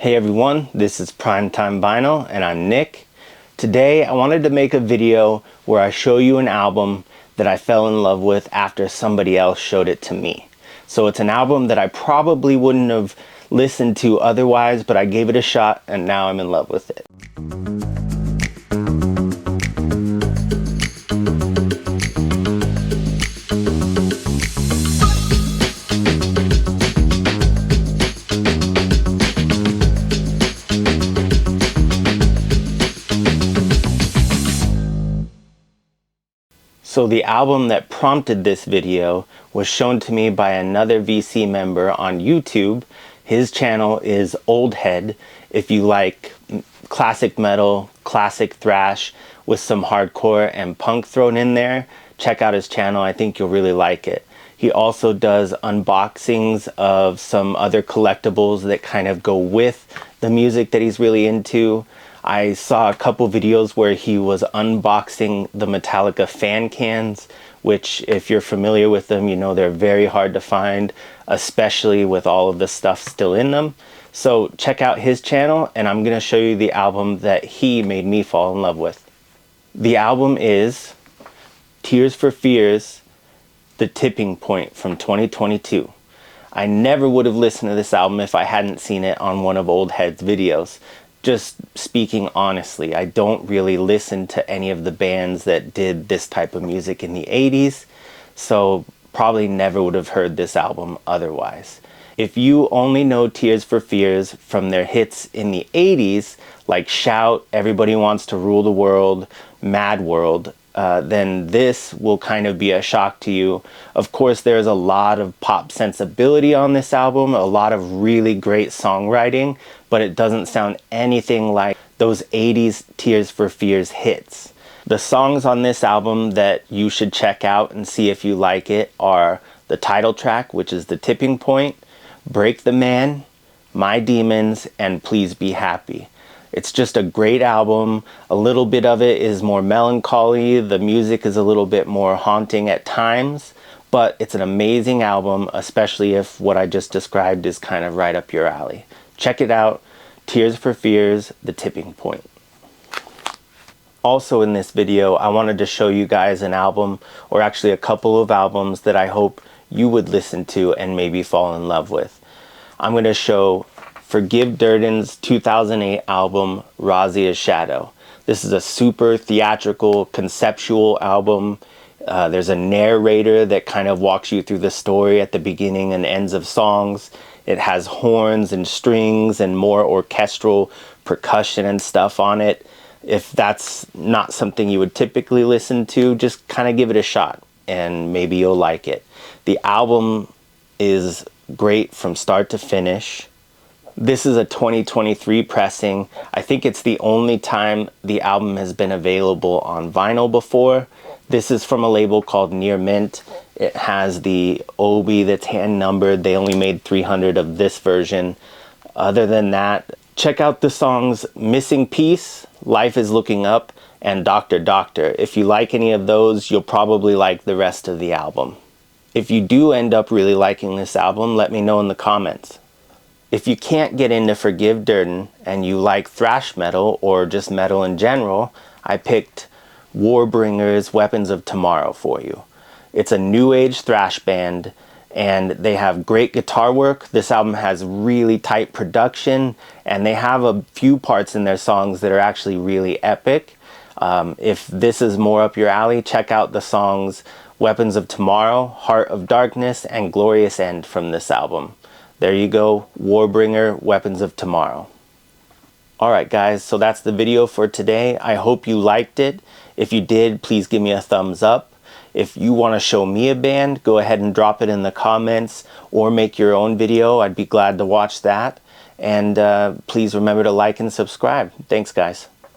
Hey everyone, this is Primetime Vinyl and I'm Nick. Today I wanted to make a video where I show you an album that I fell in love with after somebody else showed it to me. So it's an album that I probably wouldn't have listened to otherwise, but I gave it a shot and now I'm in love with it. So the album that prompted this video was shown to me by another VC member on YouTube. His channel is Old Head. If you like classic metal, classic thrash with some hardcore and punk thrown in there, check out his channel. I think you'll really like it. He also does unboxings of some other collectibles that kind of go with the music that he's really into. I saw a couple videos where he was unboxing the Metallica fan cans, which if you're familiar with them, you know they're very hard to find, especially with all of the stuff still in them. So check out his channel and I'm going to show you the album that he made me fall in love with. The album is Tears for Fears, The Tipping Point from 2022. I never would have listened to this album if I hadn't seen it on one of Old Head's videos. Just speaking honestly, I don't really listen to any of the bands that did this type of music in the 80s, so probably never would have heard this album otherwise. If you only know Tears for Fears from their hits in the 80s, like Shout, Everybody Wants to Rule the World, Mad World, then this will kind of be a shock to you. Of course, there's a lot of pop sensibility on this album, a lot of really great songwriting, but it doesn't sound anything like those 80s Tears for Fears hits. The songs on this album that you should check out and see if you like it are the title track, which is The Tipping Point, Break the Man, My Demons, and Please Be Happy. It's just a great album. A little bit of it is more melancholy. The music is a little bit more haunting at times, but it's an amazing album, especially if what I just described is kind of right up your alley. Check it out. Tears for Fears, The Tipping Point. Also in this video, I wanted to show you guys an album, or actually a couple of albums that I hope you would listen to and maybe fall in love with. I'm going to show Forgive Durden's 2008 album, Rasia's Shadow. This is a super theatrical, conceptual album. There's a narrator that kind of walks you through the story at the beginning and ends of songs. It has horns and strings and more orchestral percussion and stuff on it. If that's not something you would typically listen to, just kind of give it a shot and maybe you'll like it. The album is great from start to finish. This is a 2023 pressing. I think it's the only time the album has been available on vinyl before. This is from a label called Near Mint. It has the Obi that's hand numbered. They only made 300 of this version. Other than that, check out the songs Missing Piece, Life is Looking Up, and Doctor Doctor. If you like any of those, you'll probably like the rest of the album. If you do end up really liking this album, let me know in the comments. If you can't get into Forgive Durden and you like thrash metal or just metal in general, I picked Warbringer's Weapons of Tomorrow for you. It's a new age thrash band and they have great guitar work. This album has really tight production and they have a few parts in their songs that are actually really epic. If this is more up your alley, check out the songs Weapons of Tomorrow, Heart of Darkness, and Glorious End from this album. There you go, Warbringer, Weapons of Tomorrow. Alright guys, so that's the video for today. I hope you liked it. If you did, please give me a thumbs up. If you want to show me a band, go ahead and drop it in the comments or make your own video. I'd be glad to watch that. And please remember to like and subscribe. Thanks guys.